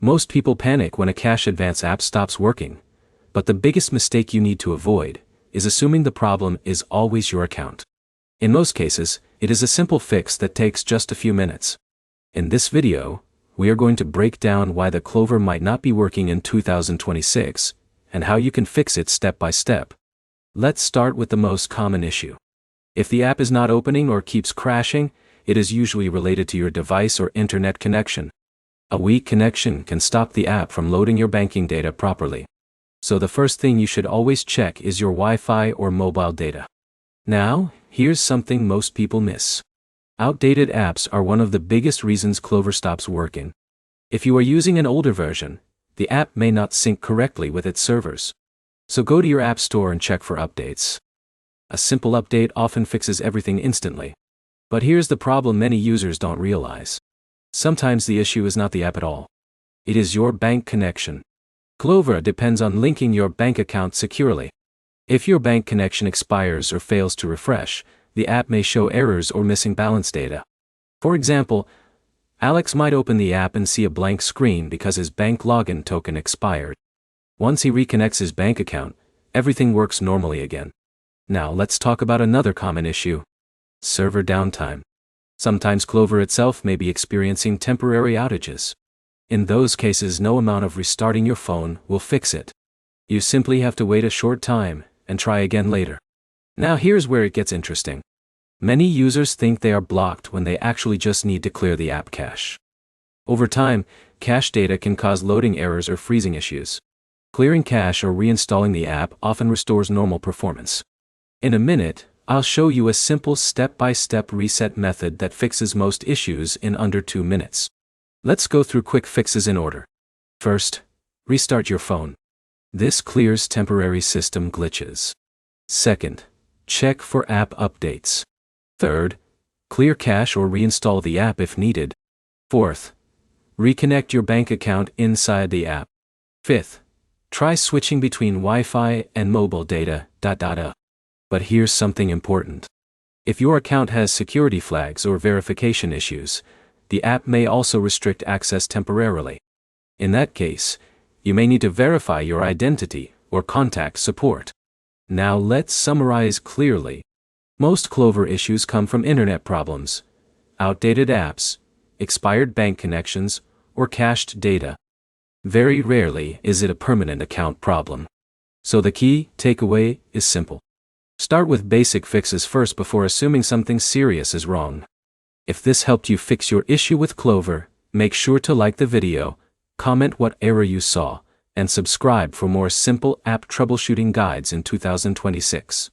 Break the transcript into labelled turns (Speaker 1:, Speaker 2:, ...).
Speaker 1: Most people panic when a cash advance app stops working, but the biggest mistake you need to avoid is assuming the problem is always your account. In most cases, it is a simple fix that takes just a few minutes. In this video, we are going to break down why the Klover might not be working in 2026, and how you can fix it step by step. Let's start with the most common issue. If the app is not opening or keeps crashing, it is usually related to your device or internet connection. A weak connection can stop the app from loading your banking data properly. So the first thing you should always check is your Wi-Fi or mobile data. Now, here's something most people miss. Outdated apps are one of the biggest reasons Klover stops working. If you are using an older version, the app may not sync correctly with its servers. So go to your app store and check for updates. A simple update often fixes everything instantly. But here's the problem many users don't realize. Sometimes the issue is not the app at all. It is your bank connection. Klover depends on linking your bank account securely. If your bank connection expires or fails to refresh, the app may show errors or missing balance data. For example, Alex might open the app and see a blank screen because his bank login token expired. Once he reconnects his bank account, everything works normally again. Now let's talk about another common issue: server downtime. Sometimes Klover itself may be experiencing temporary outages. In those cases, no amount of restarting your phone will fix it. You simply have to wait a short time and try again later. Now here's where it gets interesting. Many users think they are blocked when they actually just need to clear the app cache. Over time, cache data can cause loading errors or freezing issues. Clearing cache or reinstalling the app often restores normal performance. In a minute, I'll show you a simple step-by-step reset method that fixes most issues in under 2 minutes. Let's go through quick fixes in order. First, restart your phone. This clears temporary system glitches. Second, check for app updates. Third, clear cache or reinstall the app if needed. Fourth, reconnect your bank account inside the app. Fifth, try switching between Wi-Fi and mobile data. But here's something important. If your account has security flags or verification issues, the app may also restrict access temporarily. In that case, you may need to verify your identity or contact support. Now let's summarize clearly. Most Klover issues come from internet problems, outdated apps, expired bank connections, or cached data. Very rarely is it a permanent account problem. So the key takeaway is simple. Start with basic fixes first before assuming something serious is wrong. If this helped you fix your issue with Klover, make sure to like the video, comment what error you saw, and subscribe for more simple app troubleshooting guides in 2026.